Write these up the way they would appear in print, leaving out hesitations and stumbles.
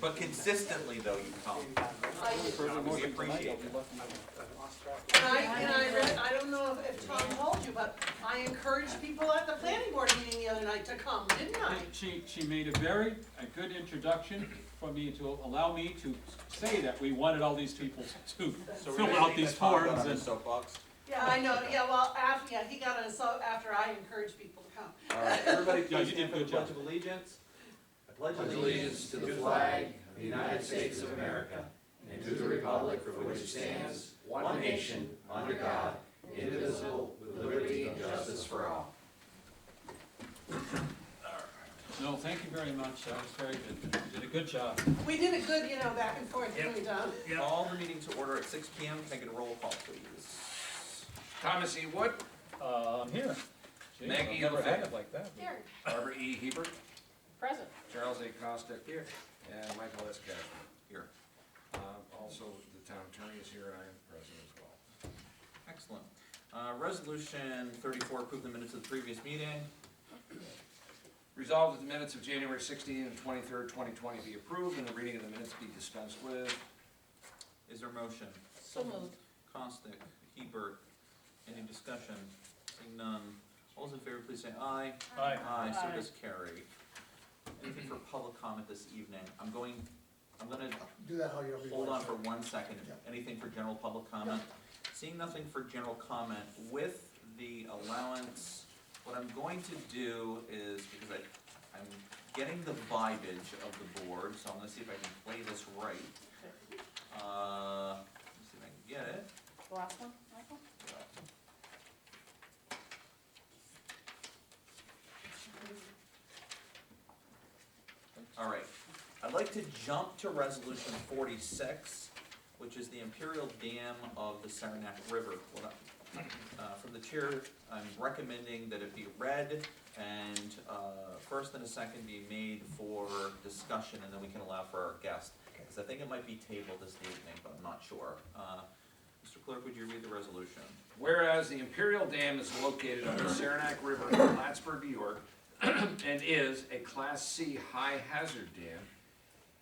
But consistently, though, you come. We appreciate it. And I don't know if Tom told you, but I encouraged people at the planning board meeting the other night to come, didn't I? She made a good introduction for me to allow me to say that we wanted all these people to fill out these forms and. Soapbox. Yeah, I know, yeah, well, after, yeah, he got on, so after I encouraged people to come. All right, everybody, Yeah, you please did stand for a the good Pledge job. of Allegiance. I pledge allegiance to the flag of the United States of America and to the republic for which it stands, one nation, under God, indivisible, with liberty and justice for all. No, thank you very much, that was very good, you did a good job. We did it good, back and forth, didn't we, Tom? Call the meeting to order at 6 p.m. Can I get a roll call, please? Thomas E. Wood, I'm here. Jeez, Maggie I've never O'Fay. had it like that. Here, Barbara E. Hebert, present. Charles A. Costa here, and Michael S. Cashman. Here. Also, the town attorney is here, and I am present as well. Excellent. Resolution 34, approve the minutes of the previous meeting. Resolved that the minutes of January 16 and 23rd, 2020 be approved, and the reading of the minutes be dispensed with. Is there a motion? So moved. Costick, Hebert, any discussion? Seeing none. All those in favor, please say aye. Aye. Aye, so Aye. does carry. Anything for public comment this evening? I'm gonna Do that how you always hold on want for to. 1 second. Yeah. Anything for general public comment? Seeing nothing for general comment, with the allowance, what I'm going to do is, because I'm getting the vibage of the board, so I'm gonna see if I can play this right. Let's see if I can get it. The last one, Michael? All right, I'd like to jump to resolution 46, which is the Imperial Dam of the Saranac River. From the chair, I'm recommending that it be read and first and a second be made for discussion, and then we can allow for our guest. Because I think it might be tabled this evening, but I'm not sure. Mr. Clerk, would you read the resolution? Whereas the Imperial Dam is located on the Saranac River in Plattsburgh, New York, and is a Class C high hazard dam,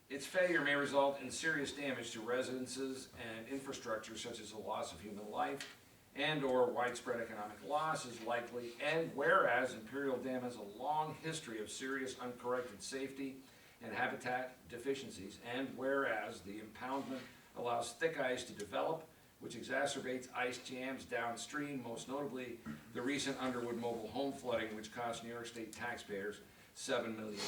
its failure may result in serious damage to residences and infrastructure such as the loss of human life and/or widespread economic loss is likely, and whereas Imperial Dam has a long history of serious uncorrected safety and habitat deficiencies, and whereas the impoundment allows thick ice to develop, which exacerbates ice jams downstream, most notably the recent Underwood mobile home flooding, which cost New York State taxpayers $7 million,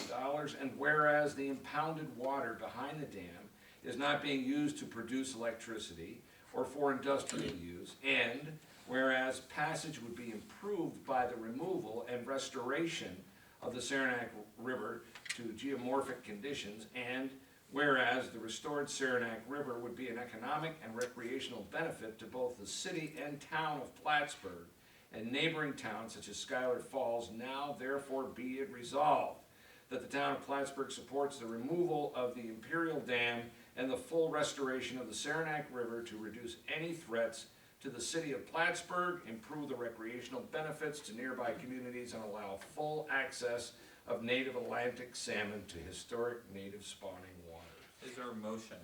and whereas the impounded water behind the dam is not being used to produce electricity or for industrial use, and whereas passage would be improved by the removal and restoration of the Saranac River to geomorphic conditions, and whereas the restored Saranac River would be an economic and recreational benefit to both the city and town of Plattsburgh and neighboring towns such as Schuyler Falls, now therefore be it resolved that the town of Plattsburgh supports the removal of the Imperial Dam and the full restoration of the Saranac River to reduce any threats to the city of Plattsburgh, improve the recreational benefits to nearby communities, and allow full access of native Atlantic salmon to historic native spawning waters. Is there a motion?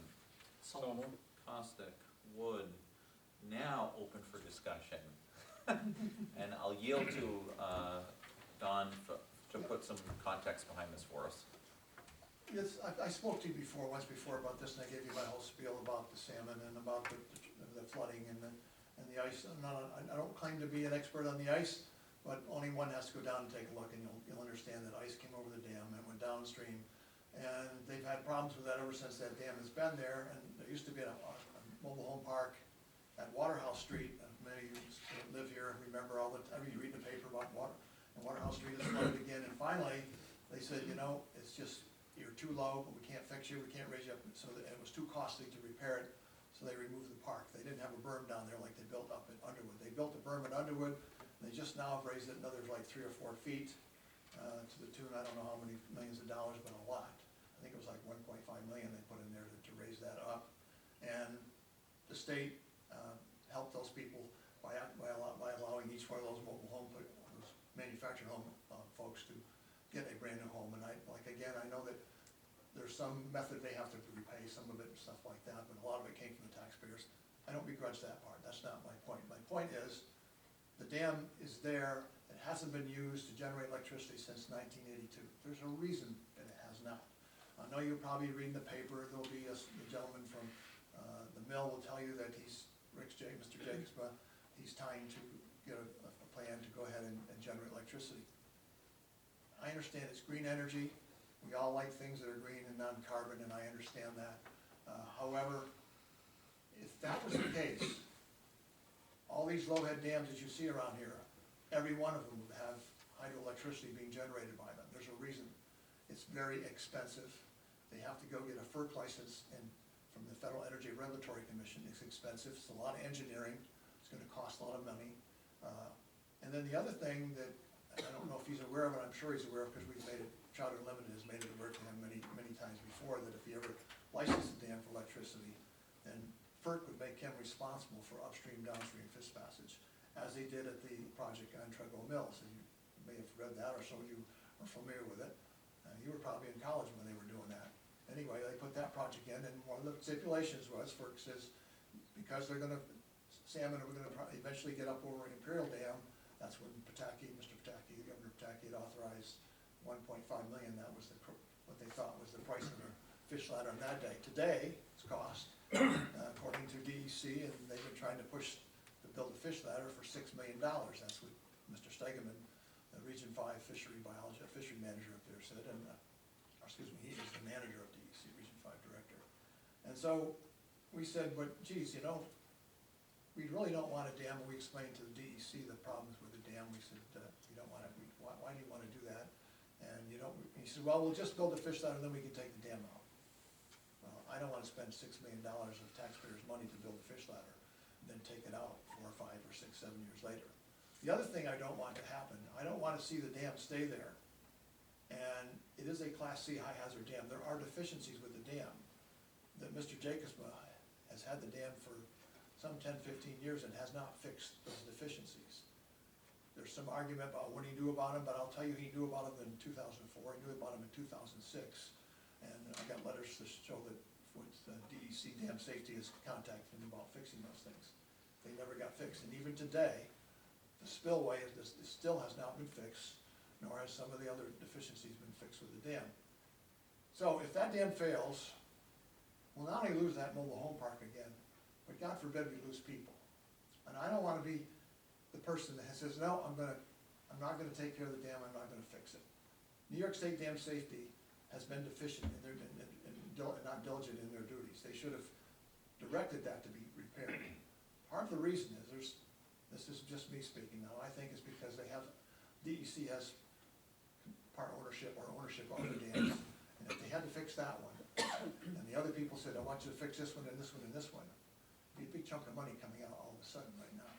So moved. Costick, Wood, now open for discussion. And I'll yield to Don to put some context behind this for us. Yes, I spoke to you once before about this, and I gave you my whole spiel about the salmon and about the flooding and the ice. I don't claim to be an expert on the ice, but only one has to go down and take a look, and you'll understand that ice came over the dam and went downstream. And they've had problems with that ever since that dam has been there, and there used to be a mobile home park at Waterhouse Street. Many of you live here and remember all the time, you read the paper about Waterhouse Street is flooded again, and finally, they said, it's just, you're too low, but we can't fix you, we can't raise you up, so it was too costly to repair it, so they removed the park. They didn't have a berm down there like they built up at Underwood. They built a berm at Underwood, and they just now have raised it another like 3 or 4 feet, to the tune, I don't know how many millions of dollars, but a lot. I think it was like 1.5 million they put in there to raise that up. And the state helped those people by allowing each one of those those manufactured home folks to get a brand new home. And I know that there's some method they have to repay some of it and stuff like that, but a lot of it came from the taxpayers. I don't begrudge that part, that's not my point. My point is, the dam is there, it hasn't been used to generate electricity since 1982. There's a reason that it has not. I know you're probably reading the paper, there'll be a gentleman from the mill will tell you that Mr. Jacobs, he's trying to get a plan to go ahead and generate electricity. I understand it's green energy, we all like things that are green and non-carbon, and I understand that. However, if that was the case, all these low-head dams that you see around here, every one of them would have hydroelectricity being generated by them. There's a reason. It's very expensive. They have to go get a FERC license and from the Federal Energy Regulatory Commission. It's expensive, it's a lot of engineering, it's gonna cost a lot of money. And then the other thing that, I don't know if he's aware of it, I'm sure he's aware of, because we've made it, Charter Limited has made it aware to him many times before, that if he ever licensed a dam for electricity, then FERC would make him responsible for upstream, downstream fish passage, as they did at the project on Treadwell Mills. And you may have read that, or some of you are familiar with it. You were probably in college when they were doing that. Anyway, they put that project in, and one of the stipulations was, FERC says, because they're gonna, salmon are gonna eventually get up over Imperial Dam, that's when Mr. Pataki, Governor Pataki had authorized 1.5 million, that was what they thought was the price of a fish ladder on that day. Today, it's cost, according to DEC, and they've been trying to push to build a fish ladder for $6 million. That's what Mr. Stegeman, the Region 5 fishery manager up there said, and, excuse me, he is the manager of DEC, Region 5 director. And so we said, but geez, you know, we really don't want a dam. We explained to the DEC the problems with the dam. We said, we don't want it, why do you want to do that? And you know, he said, well, we'll just build the fish ladder and then we can take the dam out. Well, I don't want to spend $6 million of taxpayers' money to build a fish ladder and then take it out 4 or 5 or 6, 7 years later. The other thing I don't want to happen, I don't want to see the dam stay there. And it is a Class C high hazard dam. There are deficiencies with the dam that Mr. Jacobs has had the dam for some 10, 15 years and has not fixed those deficiencies. There's some argument about what he knew about them, but I'll tell you, he knew about them in 2004, he knew about them in 2006. And I got letters to show that DEC Dam Safety has contacted him about fixing those things. They never got fixed, and even today, the spillway still has not been fixed, nor has some of the other deficiencies been fixed with the dam. So if that dam fails, we'll not only lose that mobile home park again, but God forbid we lose people. And I don't want to be the person that says, no, I'm not gonna take care of the dam, I'm not gonna fix it. New York State Dam Safety has been deficient in not diligent in their duties. They should have directed that to be repaired. Part of the reason is this is just me speaking now, I think it's because DEC has part ownership or ownership of the dams. And if they had to fix that one, and the other people said, I want you to fix this one and this one and this one, it'd be a big chunk of money coming out all of a sudden right now.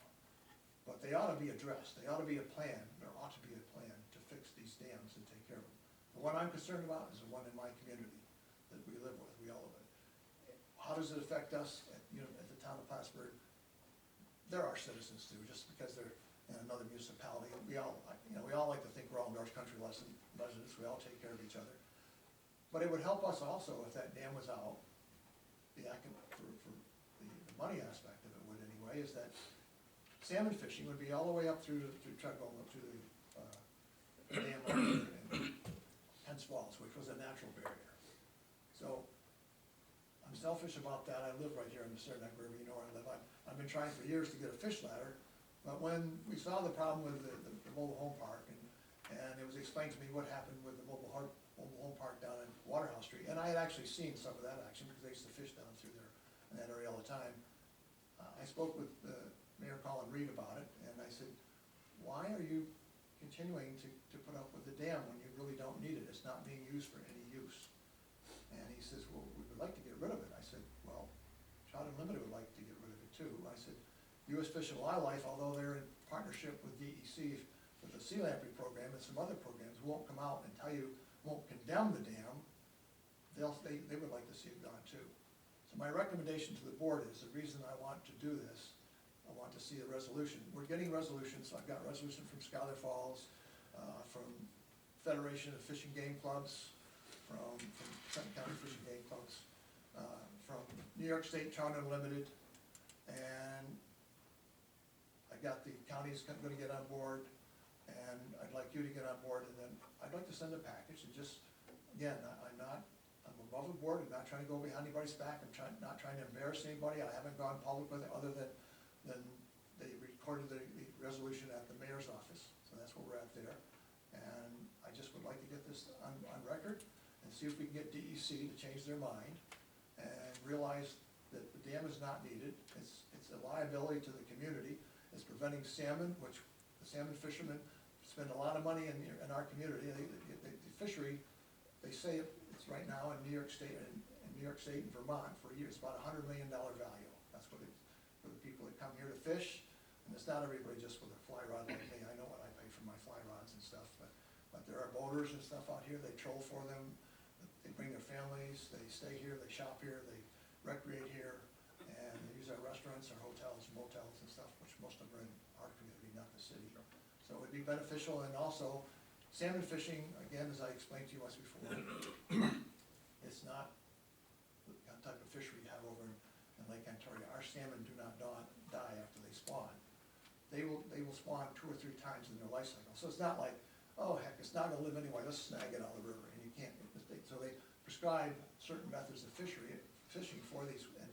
But they ought to be addressed, there ought to be a plan, there ought to be a plan to fix these dams and take care of them. The one I'm concerned about is the one in my community that we live with, we all live in. How does it affect us at the town of Plattsburgh? They're our citizens too, just because they're in another municipality. We all like to think we're all North Country residents, we all take care of each other. But it would help us also if that dam was out, for the money aspect of it would anyway, is that salmon fishing would be all the way up through Treadwell, up to the dam in Hens Falls, which was a natural barrier. So I'm selfish about that. I live right here in the Saranac River, you know where I live. I've been trying for years to get a fish ladder, but when we saw the problem with the mobile home park, and it was explained to me what happened with the mobile home park down in Waterhouse Street, and I had actually seen some of that action because I used to fish down through there in that area all the time. I spoke with Mayor Colin Reed about it, and I said, why are you continuing to put up with the dam when you really don't need it? It's not being used for any use. And he says, well, we would like to get rid of it. I said, well, Trout Unlimited would like to get rid of it too. I said, U.S. Fish and Wildlife, although they're in partnership with DEC with the sea lamprey program and some other programs, won't come out and tell you, won't condemn the dam. They would like to see it gone too. So my recommendation to the board is, the reason I want to do this, I want to see a resolution. We're getting resolutions. So I've got resolution from Scholar Falls, from Federation of Fish and Game Clubs, from Trenton County Fish and New York State Trout Unlimited, and I got the county's gonna get on board, and I'd like you to get on board, and then I'd like to send a package, and just, again, I'm above the board, I'm not trying to go behind anybody's back, not trying to embarrass anybody, I haven't gone public with it, other than they recorded the resolution at the mayor's office, so that's where we're at there. And I just would like to get this on record, and see if we can get DEC to change their mind, and realize that the dam is not needed, it's a liability to the community, it's preventing salmon, which the salmon fishermen spend a lot of money in our community, the fishery, they say it's right now in New York State, and Vermont for years, about $100 million value, that's what it's, for the people that come here to fish, and it's not everybody just with a fly rod like me, I know what I pay for my fly rods and stuff, but there are boaters and stuff out here, they troll for them, they bring their families, they stay here, they shop here, they recreate here, and they use our restaurants, our hotels, motels and stuff, which most of them are in our community, not the city. So it would be beneficial, and also salmon fishing, again, as I explained to you once before, it's not the type of fishery you have over in Lake Ontario. Our salmon do not die after they spawn. They will spawn 2 or 3 times in their life cycle. So it's not like, oh heck, it's not gonna live anyway, let's snag it out of the river, and you can't, so they prescribe certain methods of fishing for these, and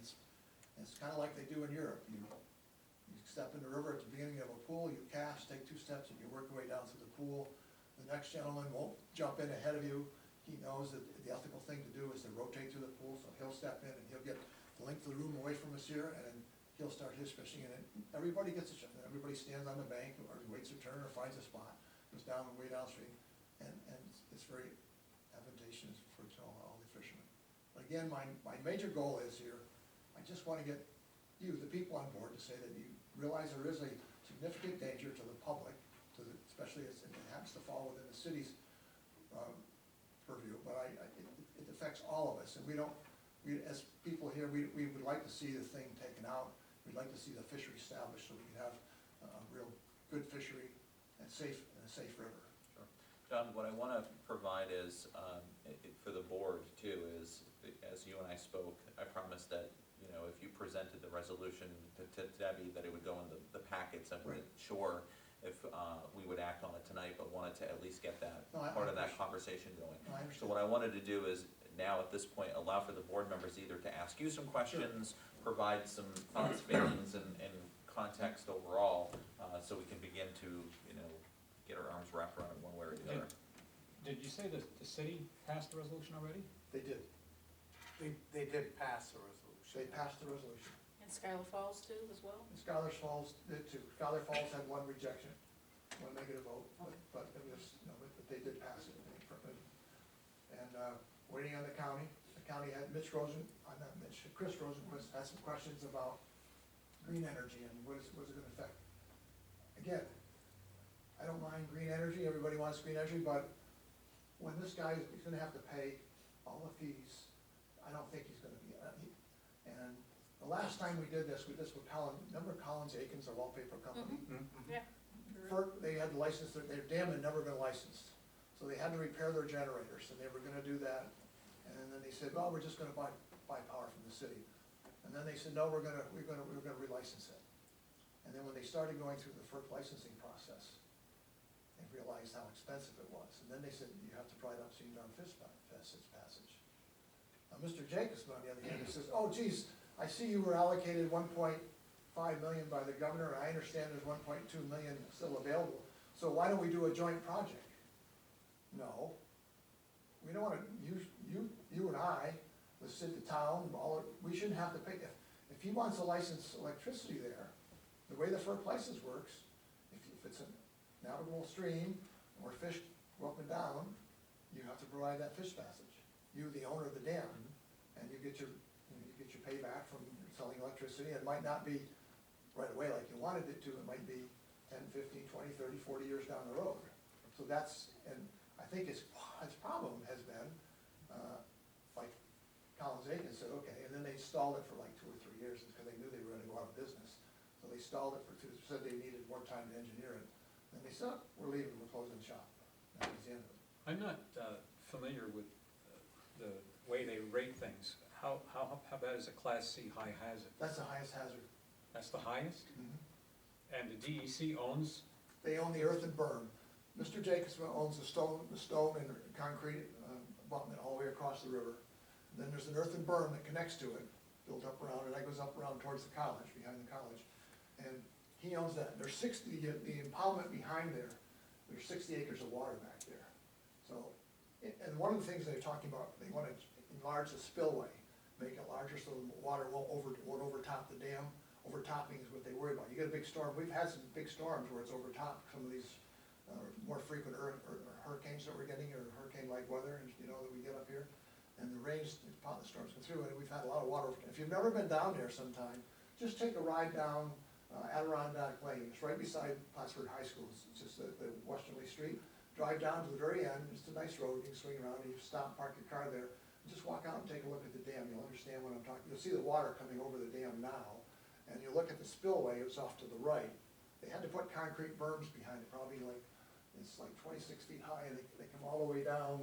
it's kinda like they do in Europe. You step in the river at the beginning of a pool, you cast, take 2 steps, and you work your way down through the pool. The next gentleman won't jump in ahead of you. He knows that the ethical thing to do is to rotate through the pool, so he'll step in and he'll get the length of the room away from us here, and then he'll start his fishing, and then everybody gets a shot. Everybody stands on the bank, or waits their turn, or finds a spot, goes down and way downstream, and it's very advantageous for all the fishermen. But again, my major goal is here, I just wanna get you, the people on board, to say that you realize there is a significant danger to the public, especially as it happens to fall within the city's purview, but it affects all of us, and as people here, we would like to see the thing taken out, we'd like to see the fishery established, so we can have a real good fishery and a safe river. Sure. John, what I wanna provide is, for the board too, is, as you and I spoke, I promised that, you know, if you presented the resolution to Debbie, that it would go in the packets. I wasn't sure if we would act on it tonight, but wanted to at least get that part of that conversation going. No, I understand. So what I wanted to do is now at this point allow for the board members either to ask you some questions, provide some thoughts, feelings, and context overall, so we can begin to, you know, get our arms wrapped around it one way or the other. Did you say that the city passed the resolution already? They did. They did pass the resolution. They passed the resolution. And Schuyler Falls too, as well? And Schuyler Falls did too. Schuyler Falls had 1 rejection, 1 negative vote, but it was, you know, but they did pass it. And waiting on the county. The county had Chris Rosenquist had some questions about green energy and what is it gonna affect. Again, I don't mind green energy, everybody wants green energy, but when this guy, he's gonna have to pay all the fees, I don't think he's gonna be, and the last time we did this with remember Collins Aikens, the wallpaper company? Yeah. They had to license, their dam had never been licensed, so they had to repair their generators, and they were gonna do that. And then they said, well, we're just gonna buy power from the city. And then they said, no, we're gonna relicense it. And then when they started going through the FERC licensing process, they realized how expensive it was. And then they said, you have to provide upstream down fish passage. Now, Mr. Jacobson, on the other hand, says, oh geez, I see you were allocated 1.5 million by the governor, and I understand there's 1.2 million still available. So why don't we do a joint project? No. We don't wanna, you and I, the city, the town, we shouldn't have to pay. If he wants to license electricity there, the way the FERC license works, if it's a navigable stream, where fish go up and down, you have to provide that fish passage. You, the owner of the dam, and you get your payback from selling electricity. It might not be right away like you wanted it to, it might be 10, 15, 20, 30, 40 years down the road. So that's, and I think his problem has been, like Collins Aikens said, okay, and then they stalled it for like 2 or 3 years because they knew they were gonna go out of business. So they stalled it for 2, said they needed more time to engineer it. And they said, we're leaving, we're closing the shop. That was the end of it. I'm not familiar with the way they rate things. How How bad is a Class C high hazard? That's the highest hazard. That's the highest? Mhm. And the DEC owns, They own the earth and berm. Mr. Jacobson owns the stone and concrete abutment all the way across the river. Then there's an earthen berm that connects to it, built up around, and that goes up around towards the college, behind the college. And he owns that. There's 60, the impoundment behind there, there's 60 acres of water back there. So, and one of the things they're talking about, they want to enlarge the spillway, make it larger so the water won't overtop the dam. Overtopping is what they worry about. You get a big storm, we've had some big storms where it's overtopped some of these more frequent hurricanes that we're getting, or hurricane-like weather, and you know, that we get up here. And the rains, the storms come through, and we've had a lot of water. If you've never been down there sometime, just take a ride down Adirondack Lane. It's right beside Plattsburgh High School. It's just the westerly street. Drive down to the very end. It's a nice road. You can swing around, and you stop, park your car there, and just walk out and take a look at the dam. You'll understand what I'm talking. You'll see the water coming over the dam now, and you look at the spillway. It's off to the right. They had to put concrete berms behind it, probably like, it's like 26 feet high, and they come all the way down,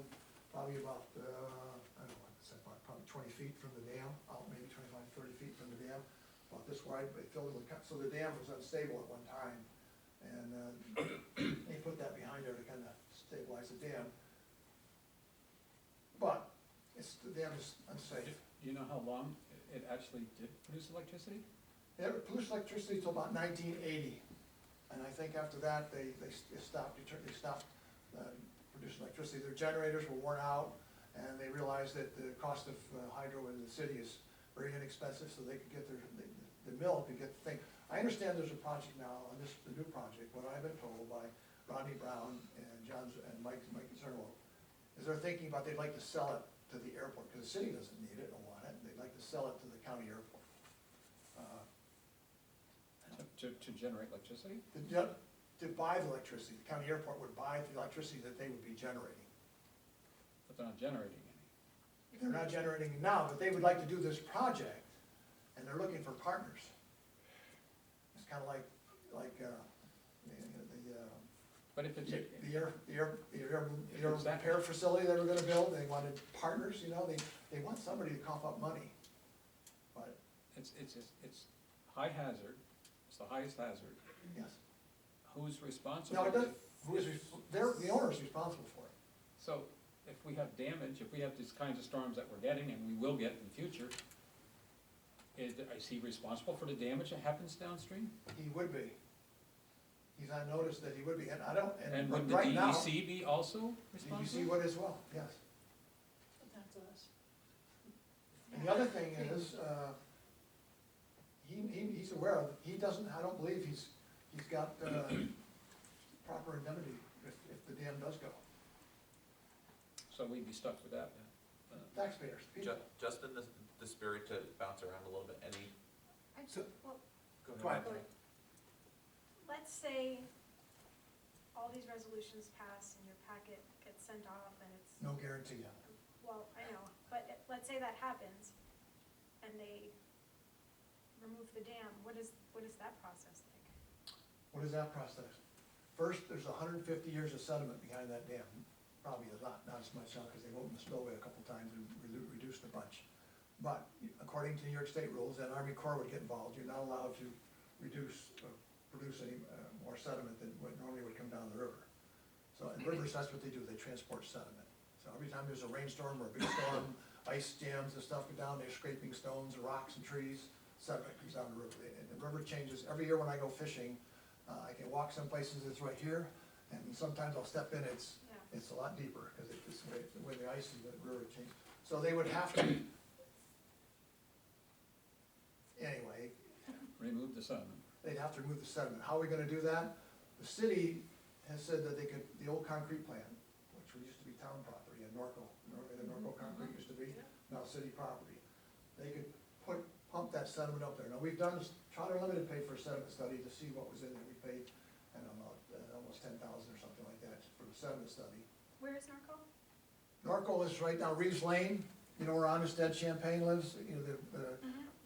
probably about, I don't know, probably 20 feet from the dam, out maybe 25, 30 feet from the dam, about this wide. They filled it with, so the dam was unstable at one time, and they put that behind there to kind of stabilize the dam. But the dam is unsafe. do you know how long it actually did produce electricity? It produced electricity till about 1980, and I think after that, they stopped producing electricity. Their generators were worn out, and they realized that the cost of hydro in the city is very inexpensive, so they could get the mill could get the thing. I understand there's a project now, on the new project, what I've been told by Rodney Brown and Mike Cernowald, is they're thinking about, they'd like to sell it to the airport, because the city doesn't need it or want it, they'd like to sell it to the county airport. To generate electricity? To buy the electricity, the county airport would buy the electricity that they would be generating. But they're not generating any. They're not generating it now, but they would like to do this project, and they're looking for partners. It's kind of like But if it's, the air repair facility they were gonna build. They wanted partners, you know, they want somebody to cough up money. But, it's high hazard, it's the highest hazard. yes. Who's responsible? No, it does, the owner's responsible for it. So if we have damage, if we have these kinds of storms that we're getting, and we will get in the future, is he responsible for the damage that happens downstream? He would be. He's on notice that he would be, and I don't, And would the right now, DEC be also DEC responsible? would as well, yes. That's us. And the other thing is, he's aware of, he doesn't, I don't believe he's got proper indemnity if the dam does go. So we'd be stuck with that then. Taxpayers, people. Just in the spirit to bounce around a little bit, any, Well, Go ahead. let's say all these resolutions pass and your packet gets sent off and it's, No guarantee on it. well, I know, but let's say that happens and they remove the dam, what is that process like? What is that process? First, there's 150 years of sediment behind that dam. Probably not as much now, because they've opened the spillway a couple times and reduced a bunch. But according to New York State rules, and Army Corps would get involved, you're not allowed to produce any more sediment than what normally would come down the river. So in rivers, that's what they do, they transport sediment. So every time there's a rainstorm or a big storm, ice jams and stuff go down, they're scraping stones, rocks and trees, sediment comes down the river. And the river changes, every year when I go fishing, I can walk some places, it's right here, and sometimes I'll step in, it's a lot deeper, because it's the way the ice and the river change. So they would have to, anyway, Remove the sediment. they'd have to remove the sediment. How are we gonna do that? The city has said that they could, the old concrete plant, which used to be town property, and Norco concrete used to be, now city property. They could pump that sediment up there. Now, we've done, Trotter Limited paid for a sediment study to see what was in there. We paid, I don't know, almost 10,000 or something like that for the sediment study. Where is Norco? Norco is right down Reeves Lane, you know where Honest Ed Champagne lives, you know,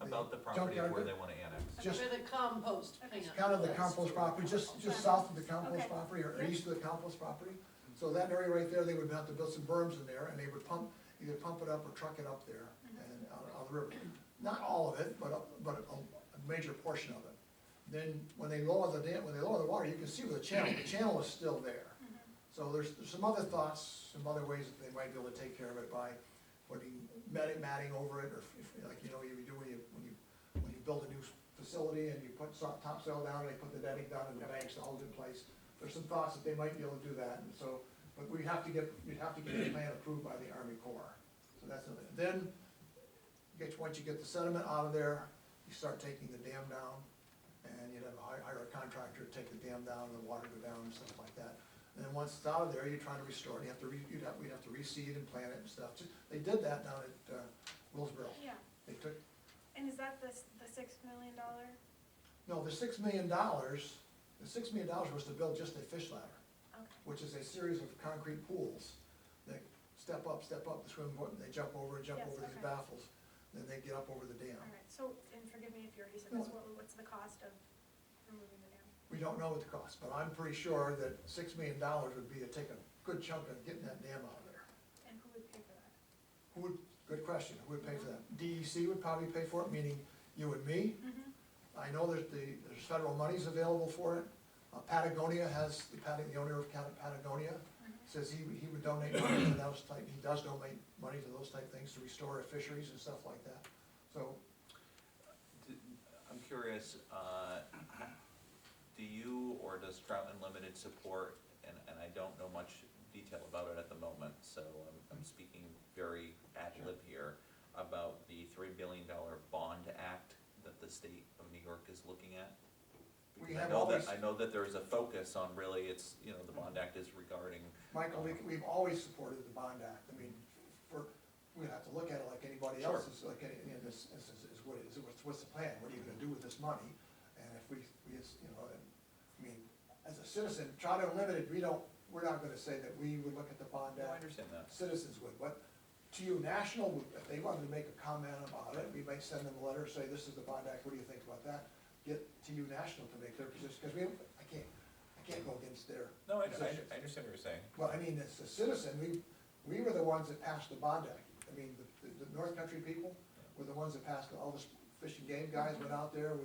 about the property junkyard where bit? they wanna annex. Just- Where the compost Okay. thing. It's kind of the compost property, just south of the compost Okay. property, or Yeah. east of the compost property. So that area right there, they would have to build some berms in there, and they would either pump it up or truck it up there. and on the river. Not all of it, but a major portion of it. Then, when they lower the dam, when they lower the water, you can see where the channel is still there. So there's some other thoughts, some other ways that they might be able to take care of it by putting matting over it, or like, you know, you do when you build a new facility and you put topsoil down, and they put the netting down and the banks to hold it in place. There's some thoughts that they might be able to do that, and so, but you'd have to get the plan approved by the Army Corps. So that's the, then, once you get the sediment out of there, you start taking the dam down, and you'd have hire a contractor to take the dam down, and the water go down and stuff like that. And then once it's out of there, you're trying to restore it, we'd have to reseed and plant it and stuff. They did that down at Willsboro. Yeah, They took, and is that the $6 million? no, the $6 million was to build just a fish ladder, Okay, which is a series of concrete pools that step up, the swim, they jump over Yes, these okay. baffles, then they get up over the dam. all right, so, and forgive me if you already said No. this, what's the cost of removing the dam? We don't know what the cost, but I'm pretty sure that $6 million would be to take a good chunk of getting that dam out of there. And who would pay for that? Good question, who would pay for that? DEC would probably pay for it, meaning you and me. I know there's federal monies available for it. Patagonia has, the owner of Patagonia says he would donate money to those type, he does donate money to those type things to restore fisheries and stuff like that. So, I'm curious, do you or does Trout Unlimited support, and I don't know much detail about it at the moment, so I'm speaking very ad lib here, about the $3 billion bond act that the state of New York is looking at? we I have know always, that, I know that there's a focus on really, it's, you know, the bond act is regarding, Michael, we've always supported the bond act. I mean, we have to look at it like anybody Sure. else, is like, this is what's the plan? What are you gonna do with this money? And if we just, you know, I mean, as a citizen, Trout Unlimited, we're not gonna say that we would look at the bond no, I act, understand that. citizens would, but TU National, if they wanted to make a comment about it, we might send them a letter, say, this is the bond act, what do you think about that? Get TU National to make their position, because I can't go against their No, I positions. understand what you're saying. Well, I mean, as a citizen, we were the ones that passed the bond act. I mean, the North Country people were the ones that passed, all the fish and game guys went out there, and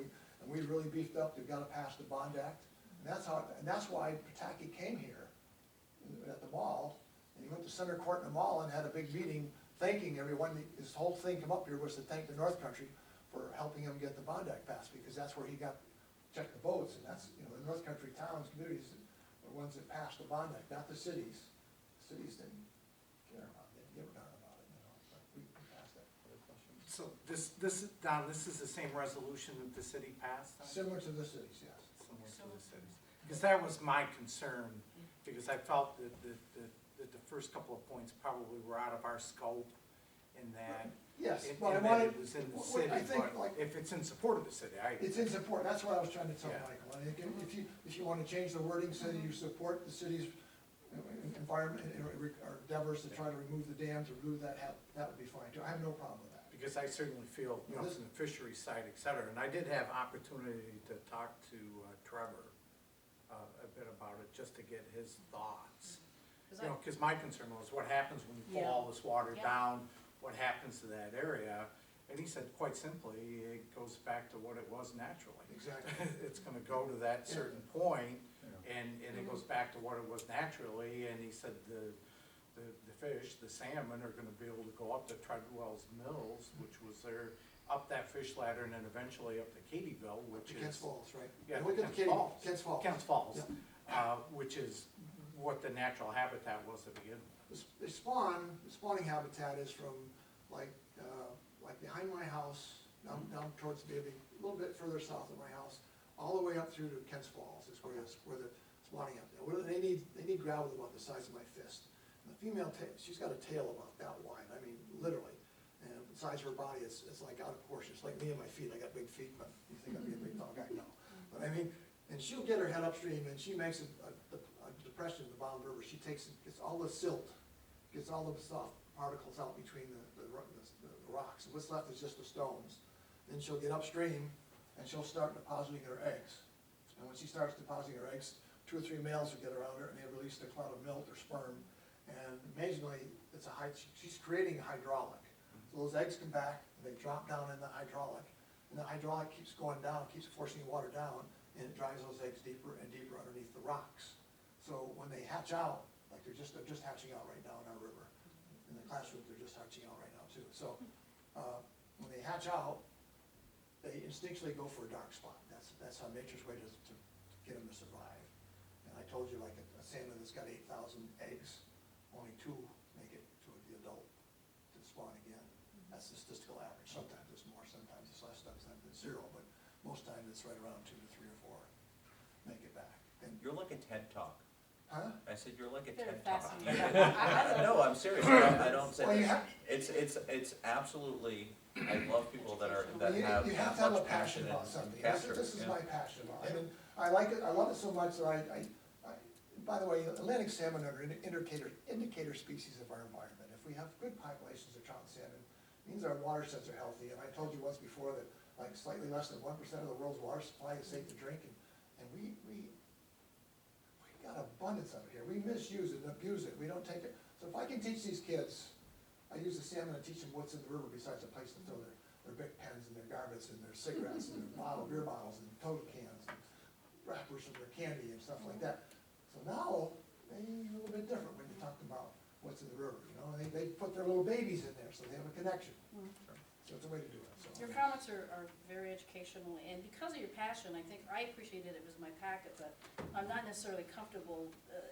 we really beefed up, they've gotta pass the bond act. And that's why Pataki came here at the mall, and he went to Center Court in the mall and had a big meeting thanking everyone. His whole thing come up here was to thank the North Country for helping him get the bond act passed, because that's where he checked the boats, and that's, you know, the North Country towns, communities, are the ones that passed the bond act, not the cities. The cities didn't care about it, they never heard about it, you know, but we passed that. Other questions? So Don, this is the same resolution that the city passed? Don? Similar to the cities, yes. Similar to the cities. Because that was my concern, because I felt that the first couple of points probably were out of our scope, in that, Yes, in but I that wanted, it was in the what city, I think, but like, if it's in support of the city, it's in support, that's what I was trying to tell Yeah. Michael. I think if you wanna change the wording, say you support the city's environment, or endeavors to try to remove the dams, or remove that would be fine too. I have no problem with that. because I certainly feel, you know, This- from the fisheries side, et cetera, and I did have opportunity to talk to Trevor a bit about it, just to get his thoughts. You know, because my concern was, what happens when you pull all this water Yeah. down, what happens to that area? And he said, quite simply, it goes back to what it was naturally. Exactly. It's gonna go to that certain point, and it goes back to what it was naturally, and he said the fish, the salmon, are gonna be able to go up to Treadwell's Mills, which was there, up that fish ladder, and then eventually up to Katie'ville, which To is. Kent's Falls, right? Yeah, Look at Kent's Katy- Falls. Kent's Falls. Kent's Falls, which is what the natural habitat was to begin with. The spawning habitat is from like behind my house, down towards maybe a little bit further south of my house, all the way up through to Kent's Falls is where the spawning habitat. They need gravel about the size of my fist. And the female, she's got a tail about that wide, I mean, literally. And the size of her body is like out of proportion. It's like me and my feet. I got big feet, but you think I'd be a big dog, I know. But I mean, and she'll get her head upstream and she makes a depression in the bottom of the river. She gets all the silt, gets all the soft particles out between the rocks. And what's left is just the stones. Then she'll get upstream and she'll start depositing her eggs. And when she starts depositing her eggs, 2 or 3 males will get around her and they release a cloud of milk or sperm. And amazingly, she's creating a hydraulic. So those eggs come back, and they drop down in the hydraulic, and the hydraulic keeps going down, keeps forcing the water down, and it drives those eggs deeper and deeper underneath the rocks. So when they hatch out, like they're just hatching out right now in our river. In the classroom, they're just hatching out right now too. So, when they hatch out, they instinctually go for a dark spot. That's how nature's way to get them to survive. And I told you, like a salmon that's got 8,000 eggs, only 2 make it to the adult to spawn again. That's the statistical average. Sometimes it's more, sometimes it's less, sometimes it's 0, but most times it's right around 2 to 3 or 4 make it back. And, You're like a TED Talk. huh? I said, you're like a Very TED Talk. fascinating. No, I'm serious, I don't say Well, you this. have- It's absolutely, I love people that have You have to have a much passion passion about and something. capture. This is yeah. my passion about it. I mean, I like it, I love it so much that by the way, Atlantic salmon are an indicator species of our environment. If we have good populations of trout and salmon, it means our watersheds are healthy. And I told you once before that like slightly less than 1% of the world's water supply is safe to drink. And we got abundance of it here. We misuse it and abuse it. We don't take it. So if I can teach these kids, I use the salmon to teach them what's in the river besides a place to throw their big pens and their garbage and their cigarettes and their beer bottles and Coke cans and wrappers for their candy and stuff like that. So now, they're a little bit different when you talk about what's in the river, you know, they put their little babies in there, so they have a connection. So it's a way to do it, so. Your comments are very educational, and because of your passion, I think, I appreciated it was in my packet, but I'm not necessarily comfortable,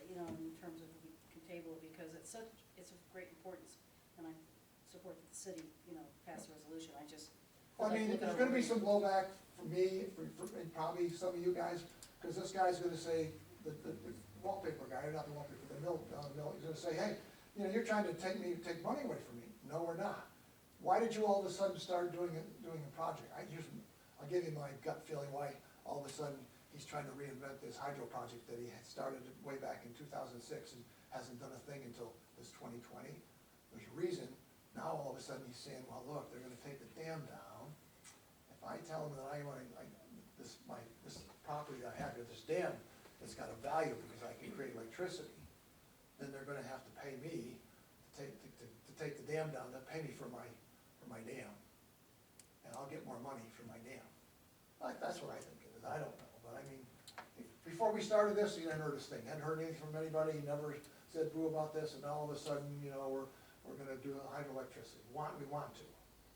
you know, in terms of we can table it, because it's of great importance, and I support that the city, you know, pass a resolution, I just. Well, I mean, look at there's our gonna be river. some blowback from me, and probably some of you guys, because this guy's gonna say, the wallpaper guy, or not the wallpaper, the mill, he's gonna say, hey, you know, you're trying to take money away from me. No, we're not. Why did you all of a sudden start doing a project? I'll give you my gut feeling why all of a sudden he's trying to reinvent this hydro project that he had started way back in 2006 and hasn't done a thing until this 2020. There's a reason. Now all of a sudden he's saying, well, look, they're gonna take the dam down. If I tell them that this property that I have here, this dam, it's got a value because I can create electricity, then they're gonna have to pay me to take the dam down, they'll pay me for my dam. And I'll get more money for my dam. That's what I think it is, I don't know, but I mean, before we started this, you hadn't heard this thing, hadn't heard anything from anybody, he never said boo about this, and now all of a sudden, you know, we're gonna do hydroelectricity, we want to.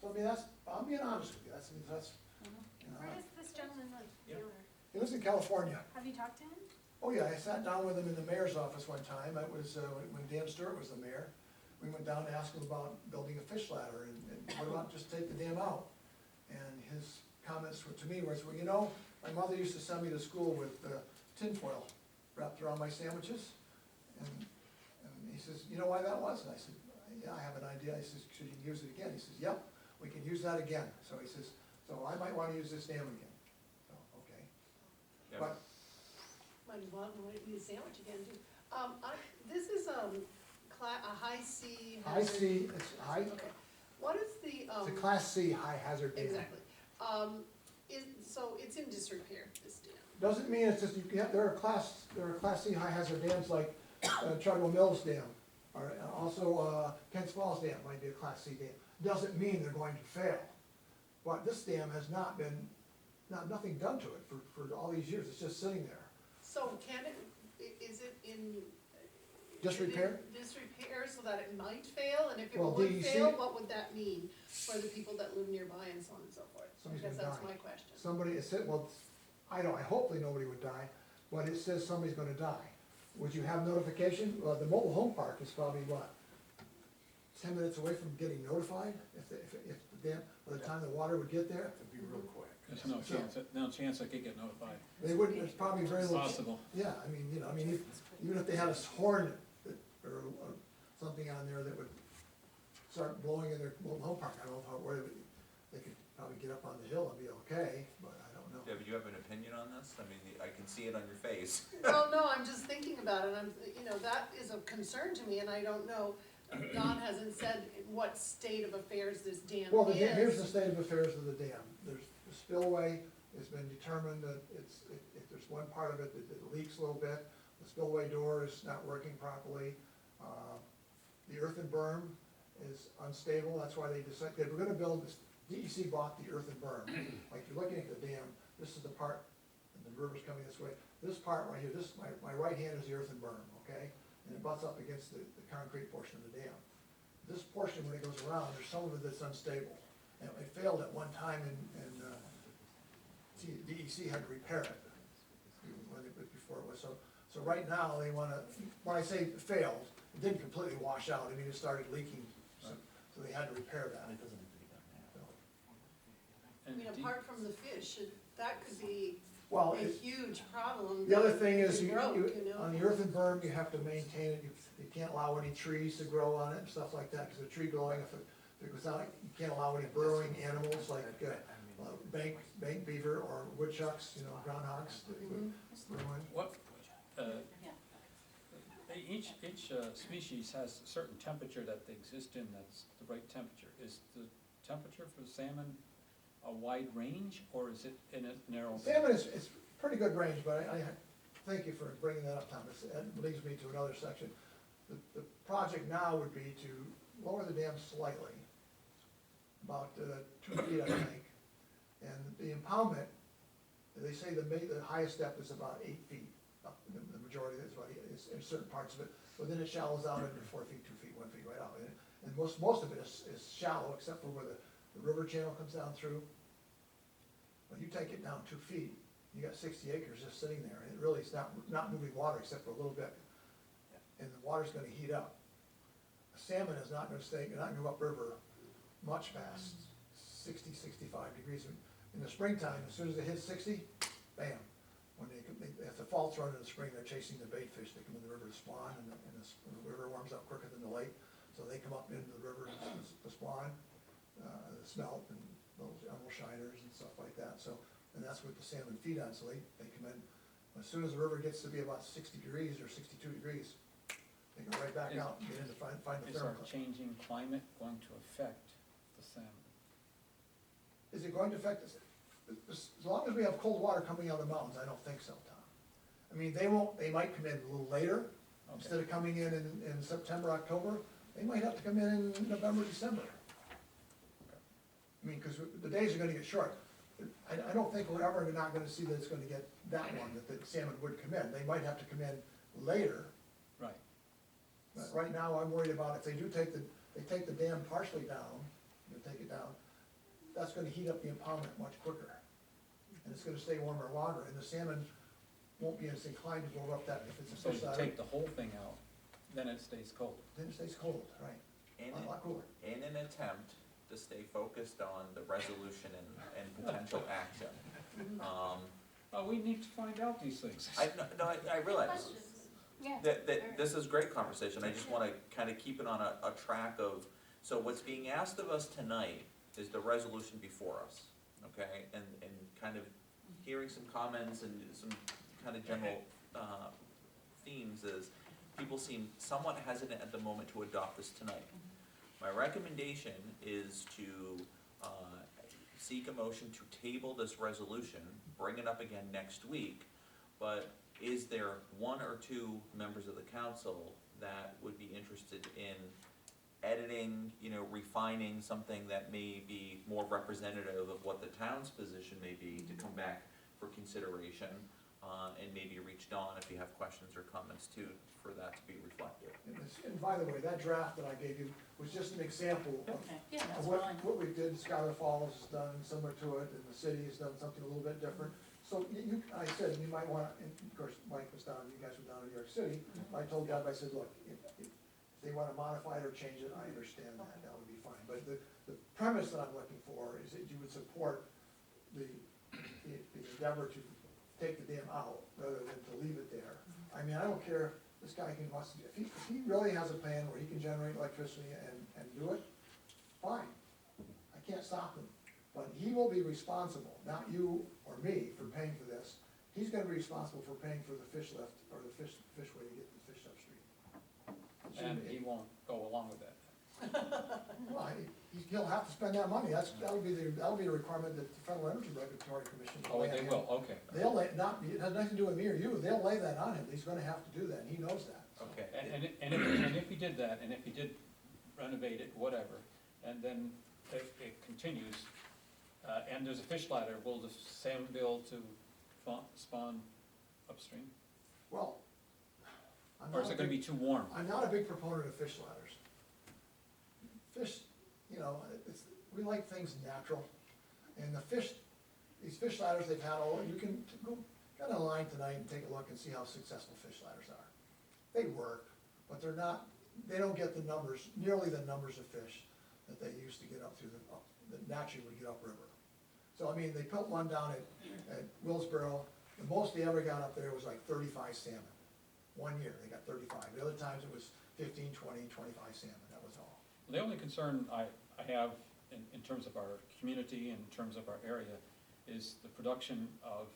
So I mean, I'm being honest with you, that's, you know. Where does this gentleman live, the Yeah. owner? He lives in California. Have you talked to him? Oh, yeah, I sat down with him in the mayor's office one time, that was when Dan Stewart was the mayor. We went down to ask him about building a fish ladder, and what about just take the dam out? And his comments to me was, well, you know, my mother used to send me to school with tinfoil wrapped around my sandwiches. And he says, you know why that was? And I said, yeah, I have an idea. He says, should you use it again? He says, yep, we can use that again. So he says, so I might want to use this dam again. So, okay. Yeah. But Might want to eat a sandwich again too. This is, a high C. high C, it's high, Okay, what is the, it's a class C high hazard dam. exactly, so it's in disrepair, this dam. Doesn't mean it's just, there are class C high hazard dams like Chartwell Mills Dam, or also Kents Falls Dam might be a class C dam. Doesn't mean they're going to fail. But this dam has nothing done to it for all these years, it's just sitting there. So is it in? Disrepair? Disrepair so that it might fail, and if it Well, would DEC fail, what would that mean for the people that live nearby and so on and so forth? Somebody's Because gonna that's die. my question. Somebody, it said, well, hopefully nobody would die, but it says somebody's gonna die. Would you have notification? Well, the mobile home park is probably what? 10 minutes away from getting notified, if the dam, by the time the water would get there? It'd be real quick. There's no chance I could get notified. They wouldn't, it's probably very It's little. possible. Yeah, I mean, even if they had a horn or something on there that would start blowing in their mobile home park, I don't know where they could probably get up on the hill and be okay, but I don't know. Debbie, you have an opinion on this? I mean, I can see it on your face. Well, no, I'm just thinking about it, that is of concern to me, and I don't know, Don hasn't said what state of affairs this dam Well, here's the is. state of affairs of the dam. There's the spillway, it's been determined that if there's one part of it that leaks a little bit, the spillway door is not working properly. The earthen berm is unstable, that's why they decided, they were gonna build this, DEC bought the earthen berm. Like, you're looking at the dam, this is the part, and the river's coming this way, this part right here, this, my right hand is the earthen berm, okay? And it butts up against the concrete portion of the dam. This portion, when it goes around, there's some of it that's unstable. And it failed at one time and DEC had to repair it before it was, so right now, they wanna, when I say failed, it didn't completely wash out, I mean, it started leaking, so they had to repair that. It doesn't need to be done now. I And mean, do- apart from the fish, that could be Well, a huge problem. the other thing is, that broke, you know? on the earthen berm, you have to maintain it, you can't allow any trees to grow on it and stuff like that, because the tree growing, if it goes out, you can't allow any burrowing animals like, bank beaver or woodchucks, you know, groundhogs that would burrow in. What, Yeah. each species has a certain temperature that they exist in, that's the right temperature. Is the temperature for the salmon a wide range, or is it in a narrow band? Salmon is, it's pretty good range, but I thank you for bringing that up, Thomas. That leads me to another section. The project now would be to lower the dam slightly, about 2 feet, I think. And the impoundment, they say the highest depth is about 8 feet. Up. The majority is about, is in certain parts of it, but then it shallows out into 4 feet, 2 feet, 1 feet right out. And most of it is shallow, except for where the river channel comes down through. When you take it down 2 feet, you got 60 acres just sitting there, and it really is not moving water except for a little bit. And the water's gonna heat up. A salmon is not gonna stay, not gonna go upriver much past 60, 65 degrees. In the springtime, as soon as it hits 60, bam. When if the faults run in the spring, they're chasing the bait fish, they come in the river to spawn, and the river warms up quicker than the lake, so they come up into the river to spawn, the smelt and those emerald shiners and stuff like that, so, and that's what the salmon feed on, so they come in, as soon as the river gets to be about 60 degrees or 62 degrees, they go right back out and get in to find the Is our thermal. changing climate going to affect the salmon? Is it going to affect us? As long as we have cold water coming out of the mountains, I don't think so, Tom. I mean, they might come in a little later, instead of coming in September, October, they might have to come in November, December. I mean, because the days are gonna get short. I don't think we're ever not gonna see that it's gonna get that long, that the salmon would come in. They might have to come in later. Right. But right now, I'm worried about if they do take the dam partially down, take it down, that's gonna heat up the impoundment much quicker. And it's gonna stay warmer water, and the salmon won't be as inclined to go up that if it's a So fish you that, take the whole thing out, then it stays cold. then it stays cold, right? In, A lot cooler. in an attempt to stay focused on the resolution and potential action. Oh, we need to find out these things. I realize Questions? Yeah. that this is great conversation, I just wanna kinda keep it on a track of, so what's being asked of us tonight is the resolution before us, okay? And kind of hearing some comments and some kind of general, themes is, people seem somewhat hesitant at the moment to adopt this tonight. My recommendation is to, seek a motion to table this resolution, bring it up again next week, but is there one or two members of the council that would be interested in editing, refining something that may be more representative of what the town's position may be to come back for consideration, and maybe reach Dawn if you have questions or comments too, for that to be reflected. And by the way, that draft that I gave you was just an example of Okay, yeah, that's what, fine. what we did, Scholar Falls has done similar to it, and the city has done something a little bit different. So I said, you might wanna, and of course, Mike was down, you guys were down in New York City, I told Deb, I said, look, if they wanna modify it or change it, I understand that would be fine. But the premise that I'm looking for is that you would support the endeavor to take the dam out, rather than to leave it there. I mean, I don't care, this guy if he really has a plan where he can generate electricity and do it, fine, I can't stop him. But he will be responsible, not you or me, for paying for this. He's gonna be responsible for paying for the fish lift, or the fish way to get the fish upstream. And he won't go along with that. Well, he'll have to spend that money, that'll be a requirement that the Federal Energy Regulatory Commission will Oh, lay on they him. will, okay. They'll lay, it has nothing to do with me or you, they'll lay that on him, he's gonna have to do that, and he knows that. Okay. And if he did that, and if he did renovate it, whatever, and then it continues, and there's a fish ladder, will the salmon be able to spawn upstream? Well, I'm Or is not a it gonna be big, too warm? I'm not a big proponent of fish ladders. Fish, you know, we like things natural, and these fish ladders they've had all, you can go online tonight and take a look and see how successful fish ladders are. They work, but they don't get nearly the numbers of fish that they used to get up through that naturally would get upriver. So, I mean, they put one down at Willsboro, the most they ever got up there was like 35 salmon. 1 year, they got 35. The other times it was 15, 20, 25 salmon, that was all. The only concern I have in terms of our community, in terms of our area, is the production of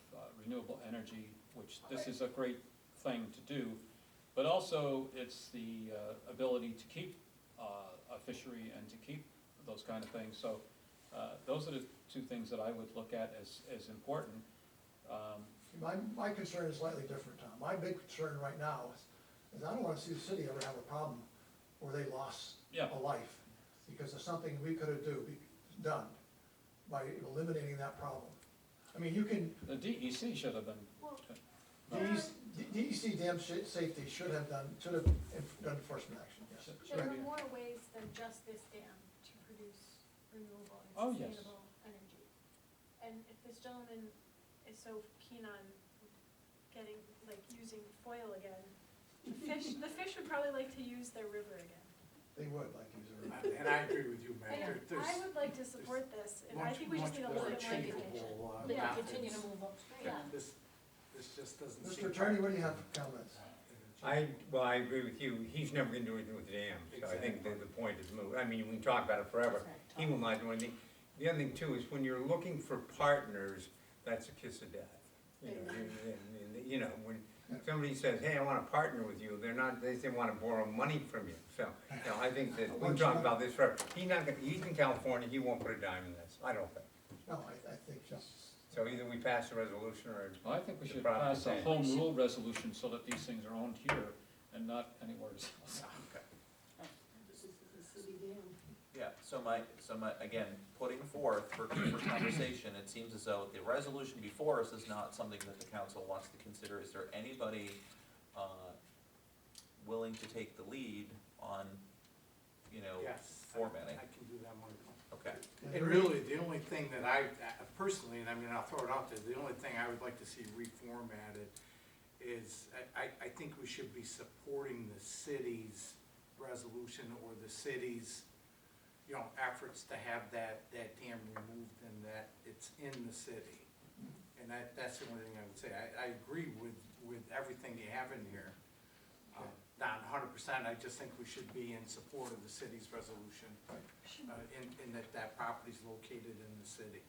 renewable energy, which this is a great thing to do, but also it's the ability to keep a fishery and to keep those kind of things. So those are the two things that I would look at as important. My concern is slightly different, Tom. My big concern right now is I don't wanna see the city ever have a problem where they lost Yeah. a life because of something we could have done by eliminating that problem. I mean, you can, The DEC should have been, Well, DEC dam safety should have done enforcement action, yes. Should there have. are more ways than just this dam to produce renewable Oh, and yes. sustainable energy. And if this gentleman is so keen on getting, like, using foil again, the fish would probably like to use their river again. They would like to use it. And I agree with you, Matt. And There's I would like to support this, and I much- think we just much need a more little bit more education. achievable, Yeah, methods. continue to move upstream. Yeah, this just doesn't seem. Mr. Attorney, what do you have for comments? Well, I agree with you, he's never gonna do anything with the dam, so I think that the point is moved, I mean, we can talk about it forever, he will not do anything. The other thing too is when you're looking for partners, that's a kiss of death. You know, when somebody says, hey, I wanna partner with you, they wanna borrow money from you, so, you know, I think that, we can talk about this forever. He's in California, he won't put a dime in this, I don't think. No, I think just, So either we pass a resolution or, I think we The should property pass a tax. home rule resolution so that these things are owned here and not anywhere else. This is the city dam. Yeah, so my, again, putting forth for conversation, it seems as though the resolution before us is not something that the council wants to consider. Is there anybody, willing to take the lead on, Yes, formatting? I can do that one. Okay, And really, the only thing that I, personally, and I mean, I'll throw it out there, the only thing I would like to see reformatted is, I think we should be supporting the city's resolution or the city's, efforts to have that dam removed and that it's in the city. And that's the only thing I would say. I agree with everything you have in here. Not 100%, I just think we should be in support of the city's resolution, in that property's located in the city.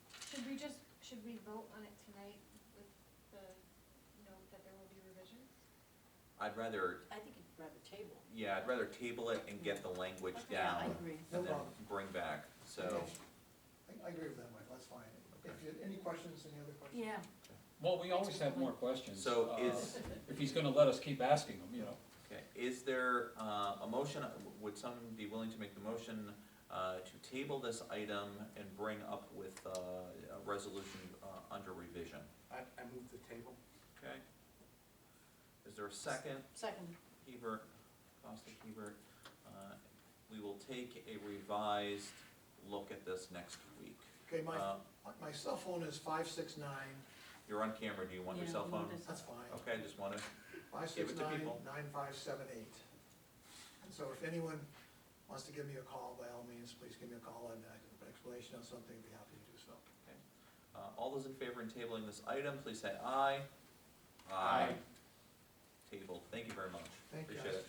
Should we vote on it tonight with the note that there will be revisions? I'd rather, I think you'd rather table. yeah, I'd rather table it and get the language Okay, yeah, I down agree. and then No problem. bring back, so. I agree with that, Michael, that's fine. If you, any questions, any other questions? Yeah. Well, we always have more questions. So is- If he's gonna let us keep asking them, Okay, is there a motion, would someone be willing to make the motion to table this item and bring up with a resolution under revision? I move the table. Okay? Is there a second? Second. Hebert, Costa Hebert. We will take a revised look at this next week. Okay, Uh, my cell phone is 569, You're on camera, do you want your cell phone? that's fine, Okay, just wanna, Give it to 569 people. 9578. And so if anyone wants to give me a call, by all means, please give me a call and an explanation on something, I'd be happy to do so. all those in favor in tabling this item, please say aye. Aye. Tabled, thank you very much. Thank you. Appreciate it.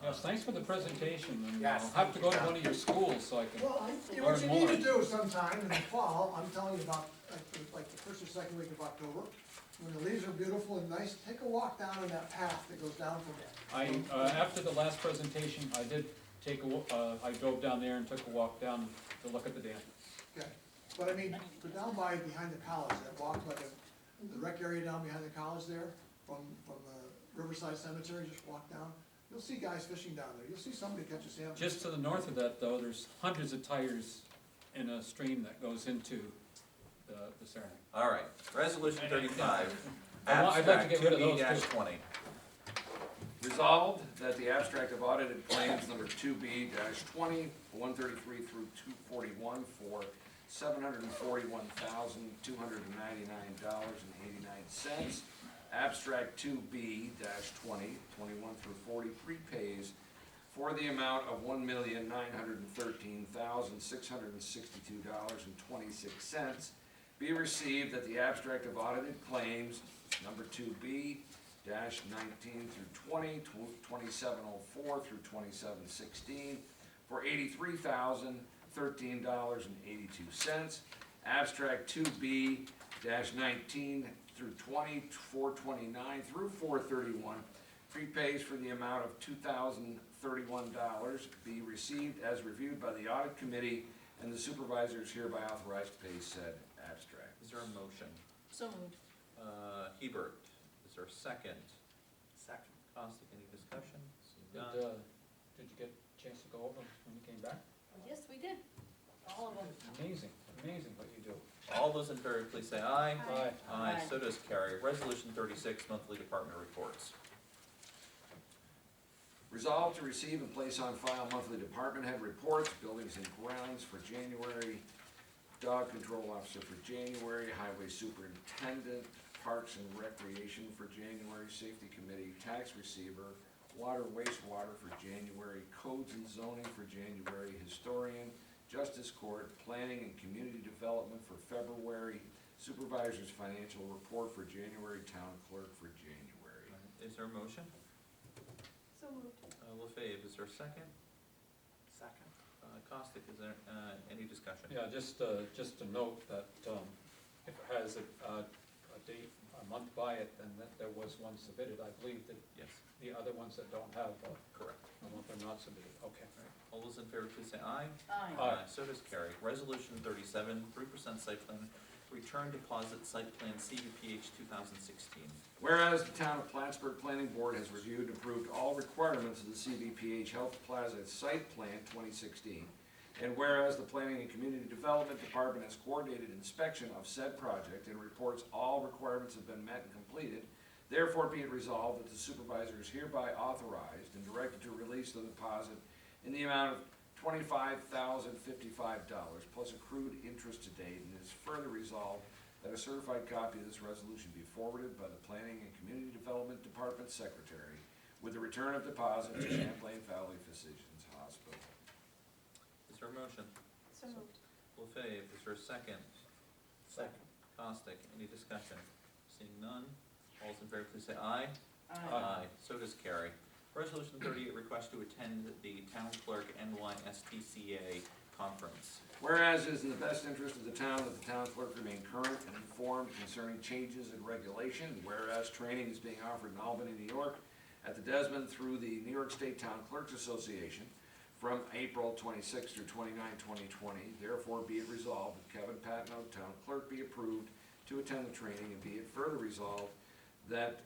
yes, thanks for the presentation, and Yes, I'll have to thank go you, to one of your schools so I can, Well, what you need to do sometime in the fall, I'm telling you about, like the first or second week of October, when the leaves are beautiful and nice, take a walk down on that path that goes down from after the last presentation, I did I drove down there and took a walk down to look at the dam. Okay, but I mean, go down by behind the college, that walk by the rec area down behind the college there, from the Riverside Cemetery, just walk down. You'll see guys fishing down there, you'll see somebody catch a salmon. Just to the north of that, though, there's hundreds of tires in a stream that goes into the Saranac. All right, resolution 35, I'd like to abstract get rid of those 2B-20. Resolved that the abstract of audited claims number 2B-20, 133 through 241 for $741,299.89. Abstract 2B-20, 21 through 40 prepays for the amount of $1,913,662.26 be received that the abstract of audited claims number 2B-19 through 20, 2704 through 2716 for $83,013.82. Abstract 2B-19 through 20, 429 through 431 prepays for the amount of $2,031 be received as reviewed by the audit committee, and the supervisors hereby authorized to pay said abstract. Is there a motion? So moved. Hebert, is there a second? Second. Costick, any discussion? Seeing Did, none. did you get a chance to go over when you came back? Yes, we did. All of them. Amazing, amazing what you do. All those in favor, please say aye. Aye. Aye, so does carry. Resolution 36, monthly department reports. Resolved to receive and place on file monthly department head reports, buildings and grounds for January, dog control officer for January, highway superintendent, parks and recreation for January, safety committee, tax receiver, water wastewater for January, codes and zoning for January, historian, justice court, planning and community development for February, supervisor's financial report for January, town clerk for January. Is there a motion? So moved. LaFave, is there a second? Second. Costick, is there, any discussion? Yeah, just to note that, if it has a date, a month by it, then there was one submitted. I believe that Yes, the other ones that don't have, correct. a month are not submitted. Okay. All those in favor, please say aye. Aye. So does carry. Resolution 37, 3% site plan, return deposit site plan CUPH 2016. Whereas the town of Plattsburgh Planning Board has reviewed and approved all requirements of the CBPH Health Plaza Site Plan 2016, and whereas the Planning and Community Development Department has coordinated inspection of said project and reports all requirements have been met and completed, therefore be it resolved that the supervisor is hereby authorized and directed to release the deposit in the amount of $25,055 plus accrued interest to date, and is further resolved that a certified copy of this resolution be forwarded by the Planning and Community Development Department Secretary with the return of deposit to Champlain Valley Physicians Hospital. Is there a motion? So moved. LaFave, is there a second? Second. Costick, any discussion? Seeing none, all those in favor, please say aye. So does carry. Resolution 38, request to attend the town clerk NYSTCA conference. Whereas it is in the best interest of the town that the town clerk remain current and informed concerning changes in regulation, whereas training is being offered in Albany, New York, at the Desmond through the New York State Town Clerks Association from April 26 through 29, 2020, therefore be it resolved that Kevin Patno, town clerk, be approved to attend the training, and be it further resolved that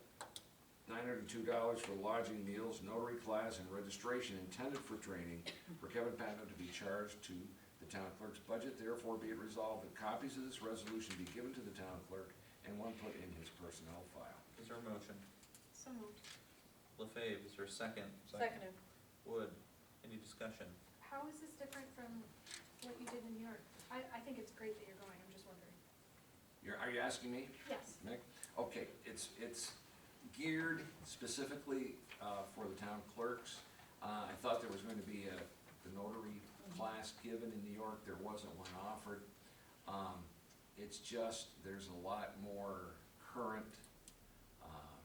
$902 for lodging, meals, notary class, and registration intended for training for Kevin Patno to be charged to the town clerk's budget. Therefore be it resolved that copies of this resolution be given to the town clerk and one put in his personnel file. Is there a motion? So moved. LaFave, is there a second? Seconded. Wood, any discussion? How is this different from what you did in New York? I think it's great that you're going, I'm just wondering. Are you asking me, Yes. Nick? Okay, it's geared specifically for the town clerks. I thought there was going to be the notary class given in New York. There wasn't one offered. It's just, there's a lot more current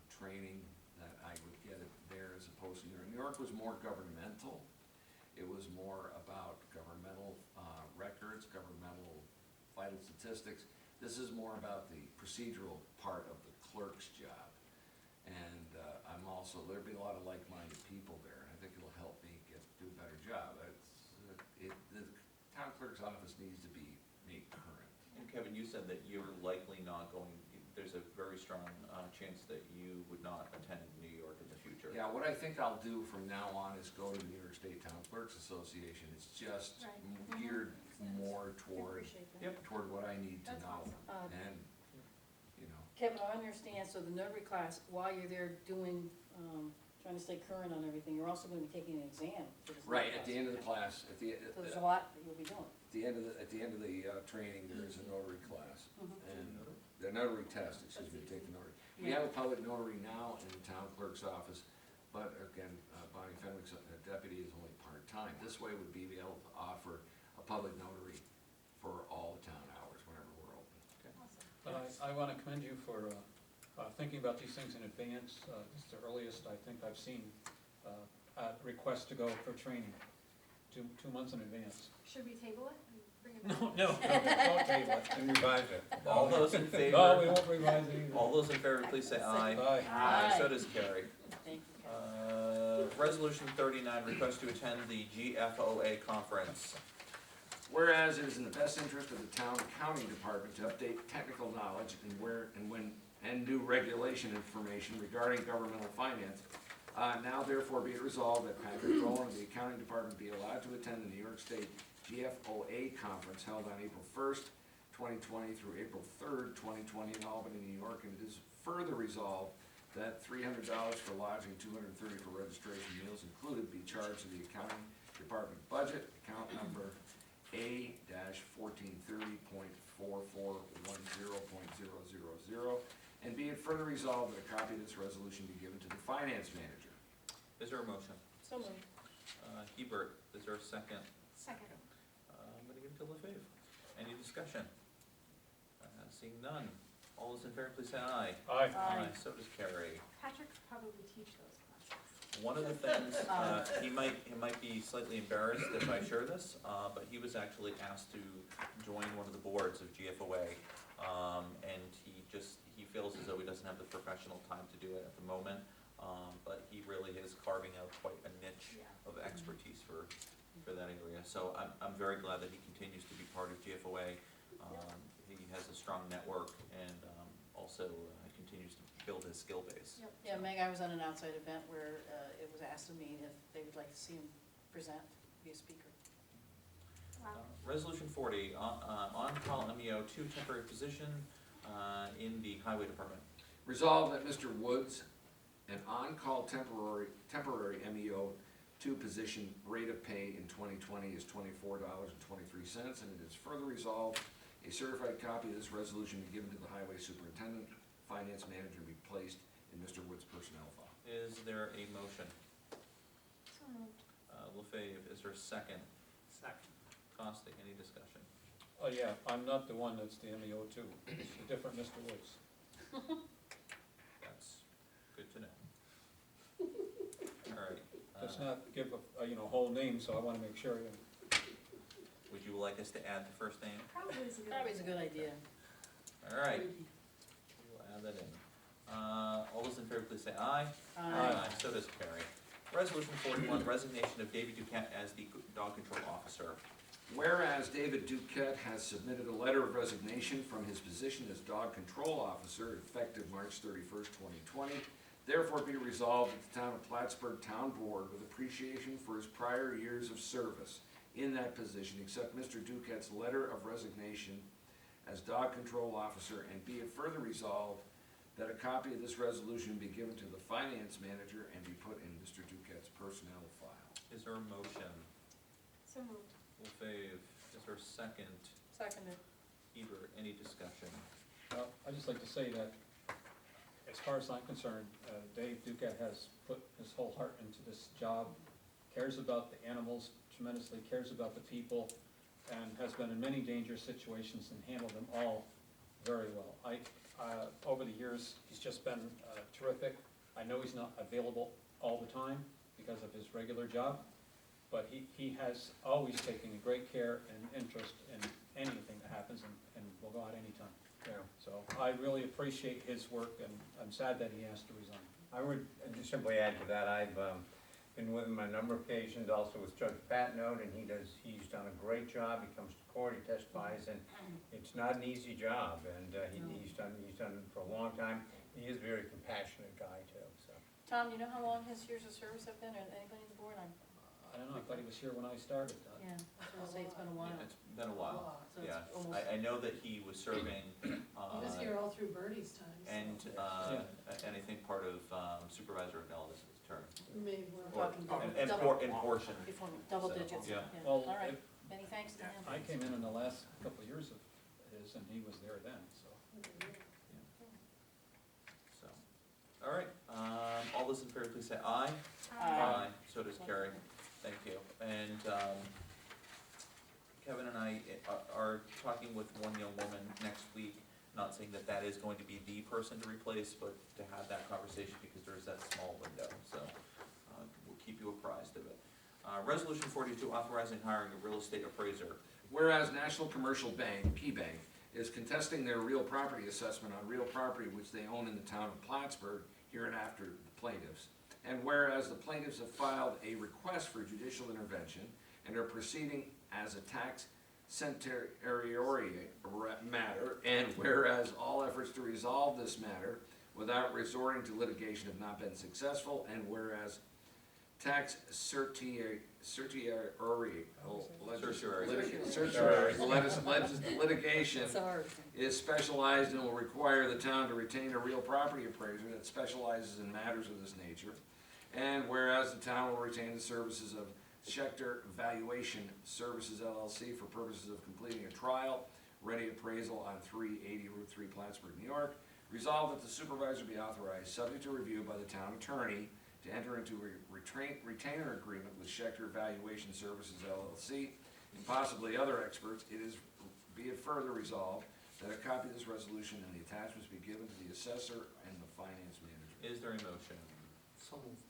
training that I would get it there as opposed to New York. New York was more governmental. It was more about governmental records, governmental vital statistics. This is more about the procedural part of the clerk's job. And I'm also, there'll be a lot of like-minded people there, and I think it'll help me do a better job. The town clerk's office needs to be made current. And Kevin, you said that you're likely not going, there's a very strong chance that you would not attend New York in the future. Sure. Yeah, what I think I'll do from now on is go to the New York State Town Clerks Association. It's just Right. geared more I toward, appreciate that. toward what I need to That's know. awesome. And, you know, Kevin, I understand, so the notary class, while you're there doing, trying to stay current on everything, you're also gonna be taking an exam for this notary right, at the end of the class, at the, So there's a lot that you'll be doing. at the end of the training, there is a notary class. Mhm. And the notary test, excuse me, take the notary. We have a public notary now in the town clerk's office, but again, Bonnie Fenwick's deputy is only part-time. This way would be able to offer a public notary for all the town hours whenever we're open. Awesome. But I wanna commend you for, thinking about these things in advance. This is the earliest I think I've seen, a request to go for training, 2 months in advance. Should we table it and bring it back? No, don't table it. And revise it. All those in No, we favor, won't revise it either. all those in favor, please say aye. Aye. Aye. So does carry. Thank you, Kevin. Resolution 39, request to attend the GFOA conference. Whereas it is in the best interest of the town accounting department to update technical knowledge and new regulation information regarding governmental finance, now therefore be it resolved that Patrick Rowland of the accounting department be allowed to attend the New York State GFOA conference held on April 1st, 2020 through April 3rd, 2020 in Albany, New York, and it is further resolved that $300 for lodging, $230 for registration, meals included, be charged to the accounting department budget, account number A-1430.4410.000, and be it further resolved that a copy of this resolution be given to the finance manager. Is there a motion? So moved. Hebert, is there a second? Second. I'm gonna give it to LaFave. Any discussion? Seeing none. All those in favor, please say aye. Aye. Aye. So does carry. Patrick could probably teach those classes. One of the things, he might be slightly embarrassed if I share this, but he was actually asked to join one of the boards of GFOA. And he feels as though he doesn't have the professional time to do it at the moment. But he really is carving out quite a niche Yeah. of expertise for that area. So I'm very glad that he continues to be part of GFOA. He has a strong network and also continues to build his skill base. Yep. Yeah, Meg, I was on an outside event where it was asked of me if they would like to see him present, be a speaker. Wow. Resolution 40, on-call MEO 2 temporary position in the highway department. Resolved that Mr. Woods, an on-call temporary MEO 2 position rate of pay in 2020 is $24.23, and it is further resolved a certified copy of this resolution be given to the highway superintendent, finance manager, be placed in Mr. Woods' personnel file. Is there a motion? So moved. LaFave, is there a second? Second. Costick, any discussion? Oh, yeah, I'm not the one that's the MEO two. It's a different Mr. Woods. That's good to know. All right. Let's not give a whole name, so I wanna make sure. Would you like us to add the first name? Probably is a good. Probably is a good idea. All right, we'll add that in. All those in favor, please say aye. Aye. So does carry. Resolution 41, resignation of David Duquette as the dog control officer. Whereas David Duquette has submitted a letter of resignation from his position as dog control officer effective March 31st, 2020, therefore be resolved that the town of Plattsburgh Town Board, with appreciation for his prior years of service in that position, accept Mr. Duquette's letter of resignation as dog control officer, and be it further resolved that a copy of this resolution be given to the finance manager and be put in Mr. Duquette's personnel file. Is there a motion? So moved. LaFave, is there a second? Seconded. Hebert, any discussion? Well, I'd just like to say that, as far as I'm concerned, Dave Duquette has put his whole heart into this job, cares about the animals tremendously, cares about the people, and has been in many dangerous situations and handled them all very well. Over the years, he's just been terrific. I know he's not available all the time because of his regular job, but he has always taken great care and interest in anything that happens and will go out anytime. Yeah. So I really appreciate his work, and I'm sad that he has to resign. I would just simply add to that, I've been with him on a number of occasions, also with Judge Patnode, and he's done a great job. He comes to court, he testifies, and it's not an easy job, and he's done it for a long time. He is a very compassionate guy too, so. Tom, you know how long his years of service have been, or anybody on the board? I don't know, I thought he was here when I started. Yeah, I was gonna say it's been a while. It's been a while, So it's yeah. almost- I know that he was serving, He was here all through Bernie's time, so and I think part of Supervisor Nellis' term. maybe we're Or- talking Oh, about. And double- in portion. Before, double So, digits, yeah. yeah. Well, All right, if- many thanks to him. I came in the last couple of years of his, and he was there then, so. So, all right, all those in favor, please say aye. Aye. So does Carrie, thank you. And, Kevin and I are talking with one young woman next week, not saying that that is going to be the person to replace, but to have that conversation because there is that small window, so, we'll keep you apprised of it. Resolution 42, authorizing hiring a real estate appraiser. Whereas National Commercial Bank, KeyBank, is contesting their real property assessment on real property which they own in the town of Plattsburgh, hereinafter the plaintiffs. And whereas the plaintiffs have filed a request for judicial intervention and are proceeding as a tax certiorari matter, and whereas all efforts to resolve this matter without resorting to litigation have not been successful, and whereas tax certiorari litigation Sorry. is specialized and will require the town to retain a real property appraiser that specializes in matters of this nature. And whereas the town will retain the services of Schechter Valuation Services LLC for purposes of completing a trial-ready appraisal on 380 Route 3 Plattsburgh, New York. Resolved that the supervisor be authorized, subject to review by the town attorney, to enter into a retainer agreement with Schechter Valuation Services LLC and possibly other experts. Be it further resolved that a copy of this resolution and the attachments be given to the assessor and the finance manager. Is there a motion? So moved.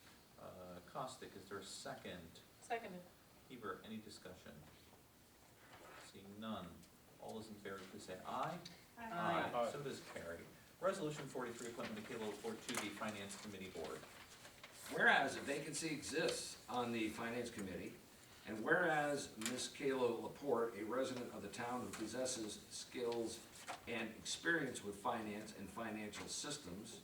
Costick, is there a second? Seconded. Hebert, any discussion? Seeing none. All those in favor, please say aye. Aye. So does carry. Resolution 43, appointment of Kayla Laporte to the Finance Committee Board. Whereas a vacancy exists on the Finance Committee, and whereas Ms. Kayla Laporte, a resident of the town who possesses skills and experience with finance and financial systems,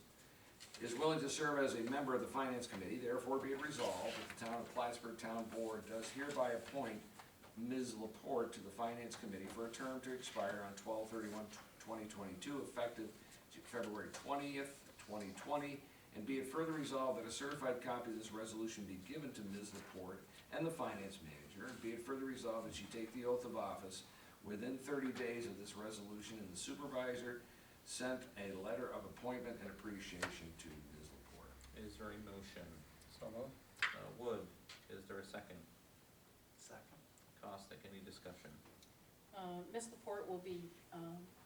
is willing to serve as a member of the Finance Committee, therefore be it resolved that the town of Plattsburgh Town Board does hereby appoint Ms. Laporte to the Finance Committee for a term to expire on 12/31/2022, effective February 20th, 2020, and be it further resolved that a certified copy of this resolution be given to Ms. Laporte and the Finance Manager, and be it further resolved that she take the oath of office within 30 days of this resolution, and the supervisor sent a letter of appointment and appreciation to Ms. Laporte. Is there a motion? So moved. Wood, is there a second? Second. Costick, any discussion? Ms. Laporte will be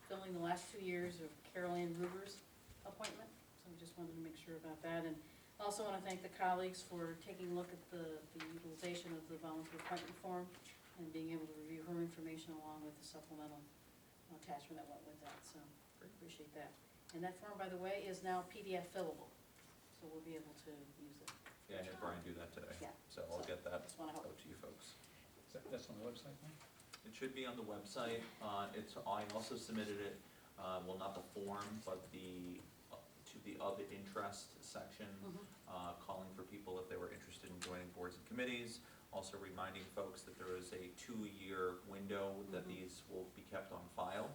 filling the last 2 years of Carol Ann Ruger's appointment, so we just wanted to make sure about that. And also want to thank the colleagues for taking a look at the utilization of the volunteer appointment form and being able to review her information along with the supplemental attachment that went with that, so appreciate that. And that form, by the way, is now PDF fillable, so we'll be able to use it. Yeah, I had Brian do that today. Yeah. So I'll get that Just wanna out help. to you folks. That's on the website now? It should be on the website. I also submitted it, well, not the form, but to the of interest section, calling for people if they were interested in joining boards and committees. Also reminding folks that there is a 2-year window that these will be kept on file.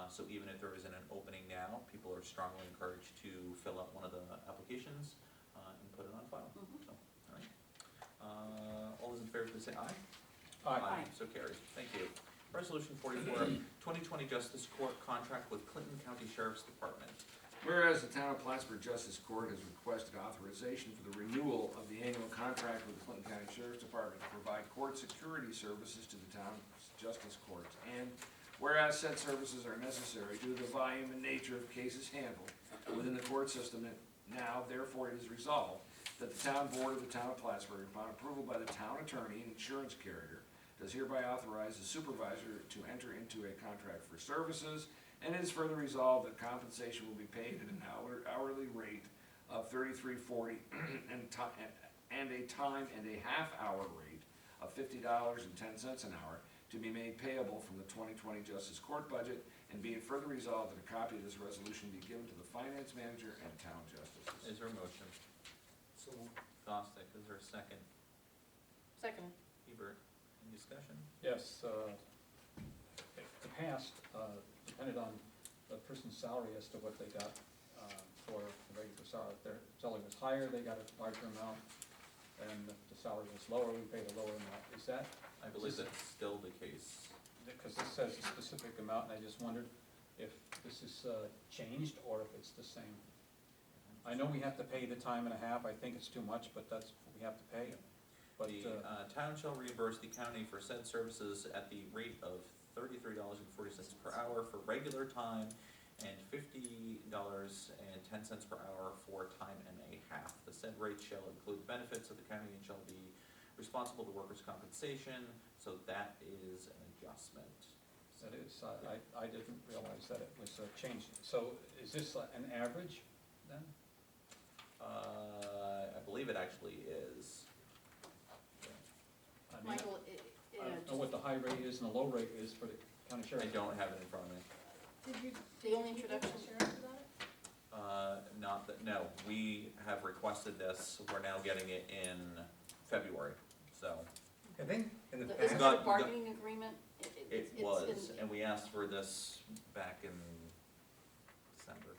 So even if there isn't an opening now, people are strongly encouraged to fill out one of the applications and put it on file. So, all right. All those in favor, please say aye. Aye. So carried. Thank you. Resolution 44, 2020 Justice Court contract with Clinton County Sheriff's Department. Whereas the town of Plattsburgh Justice Court has requested authorization for the renewal of the annual contract with the Clinton County Sheriff's Department to provide court security services to the town's justice courts. And whereas said services are necessary due to the volume and nature of cases handled within the court system, and now therefore it is resolved that the town board of the town of Plattsburgh, upon approval by the town attorney and insurance carrier, does hereby authorize the supervisor to enter into a contract for services, and it is further resolved that compensation will be paid at an hourly rate of $33.40 and a time and a half-hour rate of $50.10 an hour to be made payable from the 2020 Justice Court budget, and be it further resolved that a copy of this resolution be given to the finance manager and town justices. Is there a motion? So, Gostick, is there a second? Second. Hebert, any discussion? Yes, the past depended on the person's salary as to what they got for the regular salary. If their salary was higher, they got a larger amount, and if the salary was lower, we paid a lower amount. Is that, I believe that's still the case. because this says a specific amount, and I just wondered if this is changed or if it's the same. I know we have to pay the time and a half, I think it's too much, but that's what we have to pay. But, The town shall reimburse the county for said services at the rate of $33.40 per hour for regular time and $50.10 per hour for time and a half. The said rate shall include the benefits of the county and shall be responsible to workers' compensation, so that is an adjustment. that is, I didn't realize that it was changed. So is this an average then? I believe it actually is. I mean, Michael, I don't know what the high rate is and the low rate is for the county I sheriff. don't have it in front of me. did you, the only introduction? Not that, no, we have requested this, we're now getting it in February, so. I think in the Isn't past, it Not- a bargaining agreement? It It's was, in- and we asked for this back in December.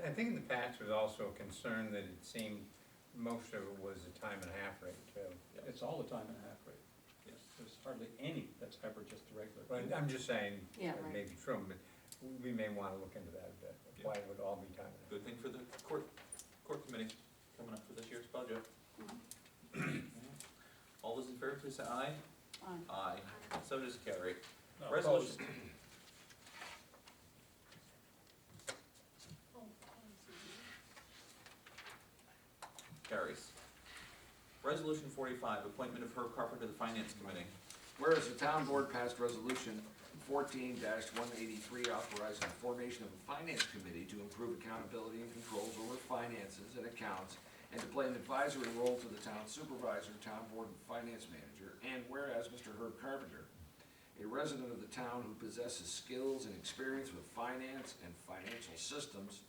I think in the past was also a concern that it seemed most of it was a time and a half rate too. It's all the time and a half rate. Yes. There's hardly any that's ever just a regular. But I'm just saying, Yeah, it right. may be true, but we may wanna look into that a bit, why it would all be time and a half. Good thing for the court committee coming up for this year's budget. All those in favor, please say aye. Aye. Aye. So does carry. No, Resolution. opposed. Carries. Resolution 45, appointment of Herb Carpenter to the Finance Committee. Whereas the town board passed resolution 14-183 authorizing the formation of a finance committee to improve accountability and controls over finances and accounts and to play an advisory role to the town supervisor, town board, and finance manager. And whereas Mr. Herb Carpenter, a resident of the town who possesses skills and experience with finance and financial systems,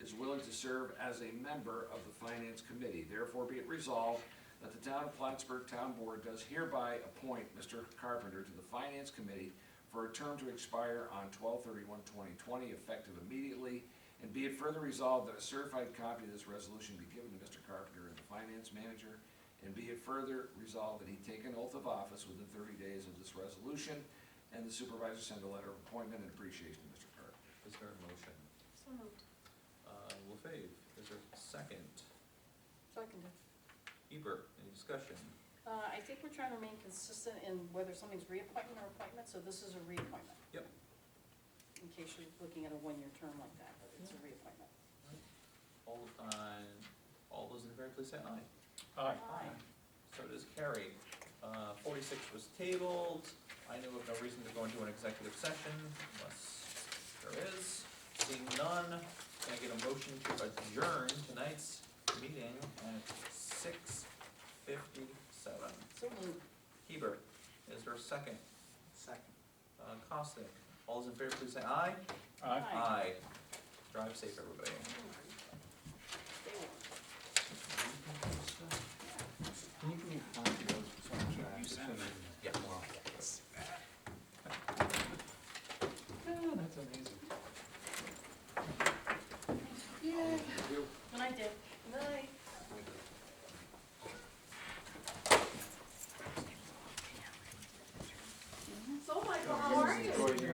is willing to serve as a member of the finance committee. Therefore be it resolved that the town of Plattsburgh Town Board does hereby appoint Mr. Carpenter to the finance committee for a term to expire on 12/31/2020, effective immediately. And be it further resolved that a certified copy of this resolution be given to Mr. Carpenter and the finance manager. And be it further resolved that he take an oath of office within 30 days of this resolution, and the supervisor send a letter of appointment and appreciation to Mr. Carpenter. Is there a motion? So moved. LaFave, is there a second? Seconded. Hebert, any discussion? I think we're trying to remain consistent in whether something's reappointment or appointment, so this is a reappointment. Yep. In case you're looking at a one-year term like that, but it's a reappointment. All those in favor, please say aye. Aye. Aye. So does carry. 46 was tabled. I know of no reason to go into an executive session unless there is. Seeing none, can I get a motion to adjourn tonight's meeting at 6:57? So moved. Hebert, is there a second? second. Costick, all those in favor, please say aye. Aye. Aye. Drive safe, everybody. Stay warm. Can you give me a copy of those? You sent them.